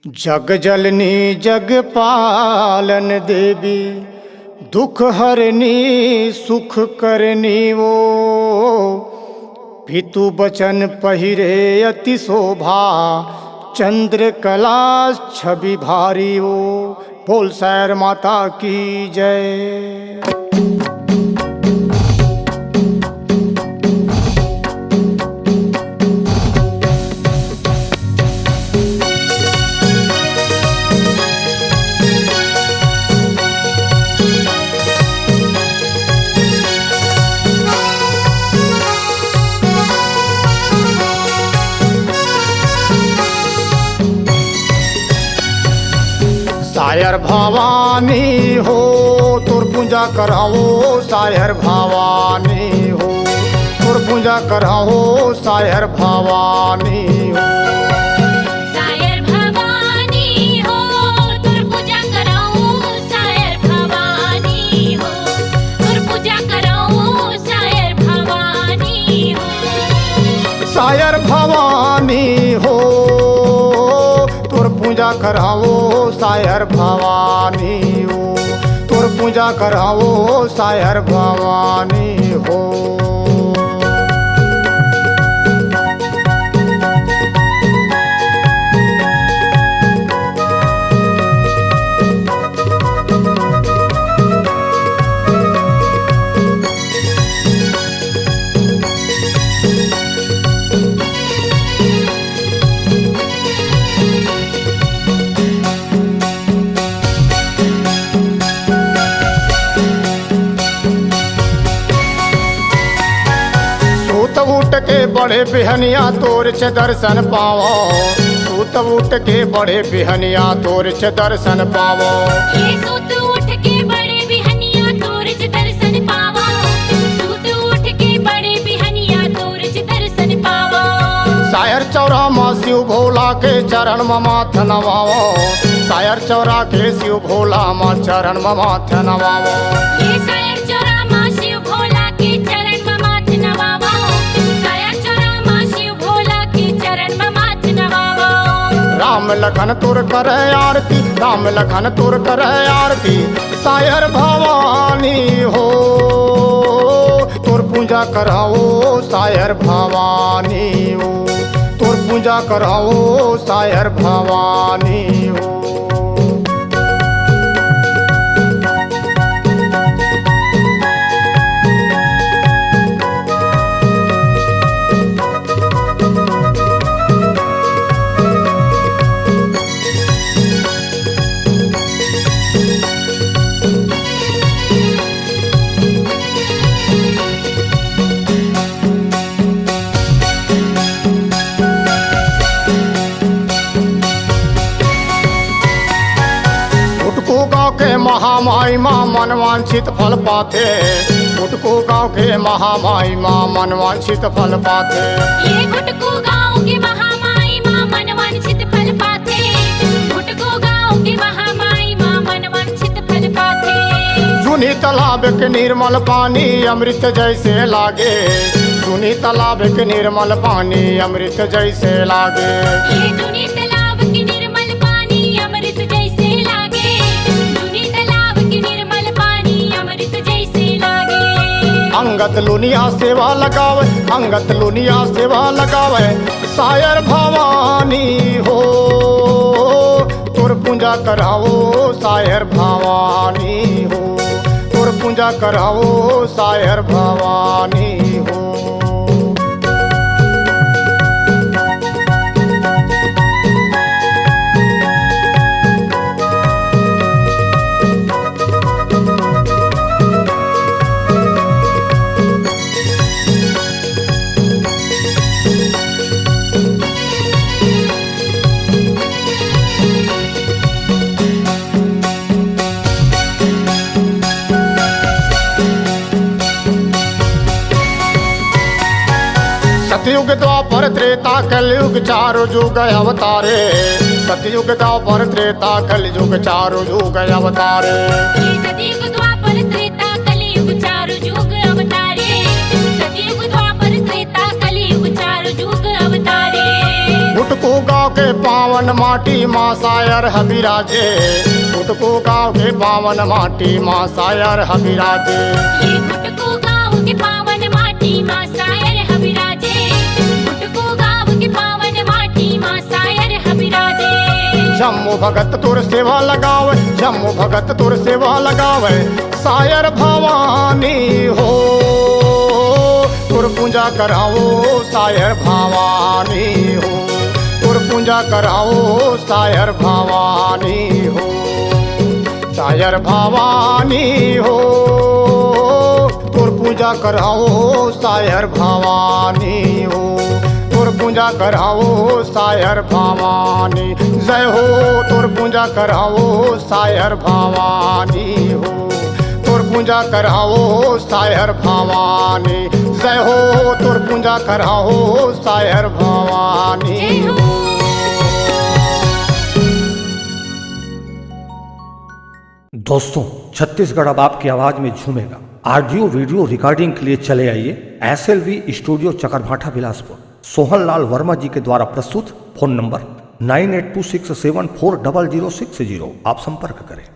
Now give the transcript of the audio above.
जग जननी जग पालन देवी, दुख हरनी सुख करनी वो। पितु बचन पहिरे अति शोभा, चंद्र कला छवि भारी वो। बोल सैर माता की जय। सायर भवानी हो तोर पूजा कराओ, सायर भवानी हो तोर पूजा कराओ, सायर भवानी हो। सायर भवानी हो तोर पूजा कराओ, सायर भवानी हो तोर पूजा कराओ, सायर भवानी हो। सायर भवानी हो तोर पूजा कराओ, सायर भवानी हो तोर पूजा कराओ, सायर भवानी हो। उठ के बड़े बिहनिया तोर च दर्शन पावो, सूत उठ के बड़े बिहनिया तोर च दर्शन पावो। ये सूत उठ के बड़े बिहनिया तोर च दर्शन पावो, सूत उठ के बड़े बिहनिया तोर च दर्शन पावो। सायर चौरा माँ शिव भोला के चरण में माथ नवावो, सायर चौरा के शिव भोला माँ चरण में माथ नवावो। ये सायर चौरा माँ शिव भोला के चरण में माथ नवावो, सायर चौरा माँ शिव भोला के चरण में माथ नवावो। राम लखन तुर करे आरती, राम लखन तुर करे आरती, सायर भवानी हो तोर पूजा कराओ, सायर भवानी हो तोर पूजा कराओ, सायर भवानी हो। के महामाई माँ मनवांछित फल पाते, गुटकू गाँव के महामाई माँ मनवांछित फल पाते। ये गुटकू गाँव के महामाई माँ मनवांछित फल पाते, गुटकू गाँव के महामाई माँ मनवांछित फल पाते। सुनी तालाब के निर्मल पानी अमृत जैसे लागे, सुनी तालाब के निर्मल पानी अमृत जैसे लागे। ये सुनी तालाब के निर्मल पानी अमृत जैसे लागे, सुनी तालाब के निर्मल पानी अमृत जैसे लागे। अंगत लुनिया सेवा लगावे, अंगत लुनिया सेवा लगावे, सायर भवानी हो तोर पूजा कराओ, सायर भवानी हो तोर पूजा कराओ, सायर भवानी हो। सतयुग द्वापर त्रेता कलयुग चारों युग अवतारे, सतयुग द्वापर त्रेता कलयुग चारों युग अवतारे। ये सतयुग द्वापर त्रेता कलयुग चारों युग अवतारे, सतयुग द्वापर त्रेता कलयुग चारों युग अवतारे। गुटकू गाँव के पावन माटी माँ सायर हबिराजे, घुटको गाँव के पावन माटी माँ सायर हबिराजे। ये घुटको गाँव के पावन माटी माँ सायर हबिराजे, घुटको गाँव के पावन माटी माँ सायर हबिराजे। जम्मू भगत तुर सेवा लगावे, जम्मू भगत तुर सेवा लगावे, सायर भवानी हो तुर पूजा कराओ सायर भवानी हो, तुर पूजा कराओ सायर भवानी हो, सायर भवानी हो तुर पूजा कराओ सायर भवानी हो, तुर पूजा कराओ सायर भवानी। जय हो तुर पूजा कराओ सायर भवानी हो, तुर पूजा कराओ सायर भवानी। जय हो तुर पूजा कराओ सायर भवानी। जय हो। दोस्तों, छत्तीसगढ़ अब आपकी आवाज में झूमेगा। ऑडियो वीडियो रिकॉर्डिंग के लिए चले आइए SLV स्टूडियो चकरभाठा बिलासपुर। सोहनलाल वर्मा जी के द्वारा प्रस्तुत। Phone number 9826740060। आप संपर्क करें।